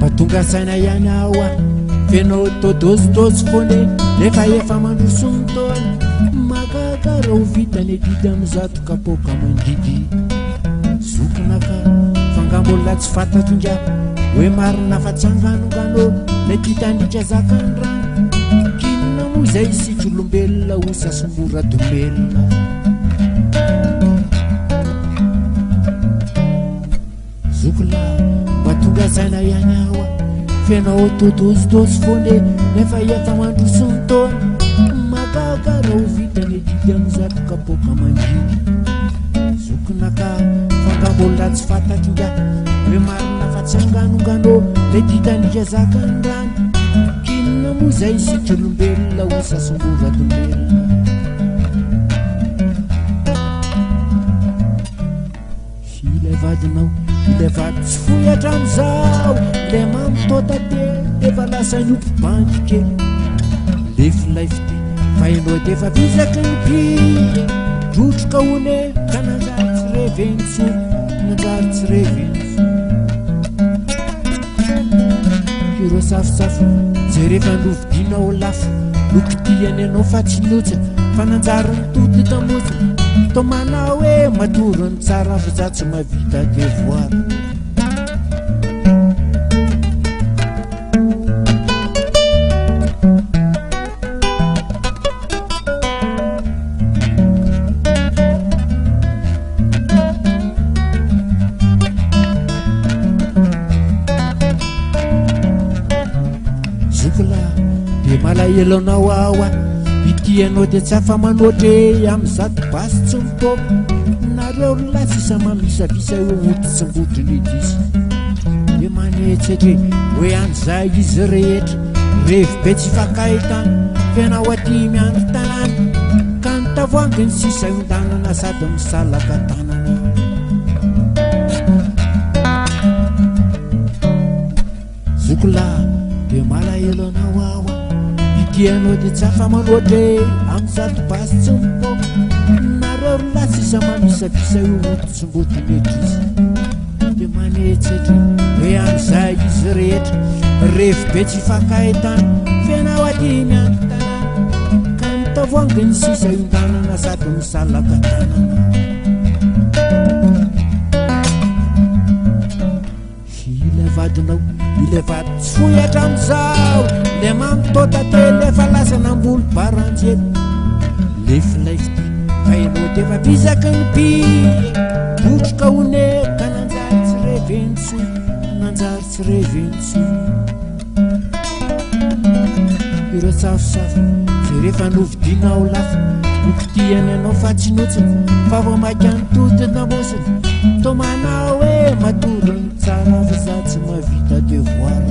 Mahatonga saina ihany aho a fenao tôdôzydôzy foane nefa efa mandrosony taona makakara ho vitany didy am'izato kapoka mandidy zokona ka fangambola tsy fantatringa hoe marina fa tsanganonganao lay titandritra zakany rano kinona moa izay isitry olombelona ho sasombora domelona zokola mahatonga saina ihany aho a fenao tôdôzydôzy foane nefa efa mandrosony taona makakara ho vitany didy am'izato kapoka mandidy zokona ka fangambola tsy fantatringa hoe marina fa tsanganonganao lay titandritra zakany rano kinona moa izay isitry olombelona ho sasombora domelona ilay vadinao ilay vady tsy foy hatram'izao ilay mamotota teny efa lasa niompy banky kely lefilay fite fa enao defa vizaky ny pia drotroka hone ka nanjary tsy revenitso nanjary tsy revenitso ireo safosafo zay rehefa novidinao lafo lokitiany anao fa tsy notsa fa nanjary nitody tamotsina tomanao hoe matorony tsara fa za tsy mavita devoir zokola de malaelonao ao a itianao de tsy afa manotry am'izato basy tsy mipoko nareo lasisa mamisavisa eo ototsymbotriny disy de manetsetry hoe an'izay izy rehetra revi be tsy fakahitana fenao aty miandro tanàna ka ny tavoangy ny sisa iondanana sady misalaka tanana zokola de malaelonao ao a itianao de tsy afa manotry am'izato basy tsy mipoko nareo lasisa mamisavisa eo ototsymbotriny disy de manetsetry hoe an'izay izy rehetra revi be tsy fakahitana fenao aty miandro tanàna ka ny tavoangy ny sisa iondanana sady misalaka tanana ilay vadinao ilay vady tsy foy hatram'izao le mamotota teny efa lasa nambolo baranjely lefilay fity fa enao defa vizaky ny pia drotroka hone ka nanjary tsy revenitso nanjary tsy revenitso ireo safosafo zay rehefa novidinao lafo nokitiany anao fa tsy notsiny fa vo maika nitody namosiny tomanao hoe matorony tsara fa za tsy mavita devoir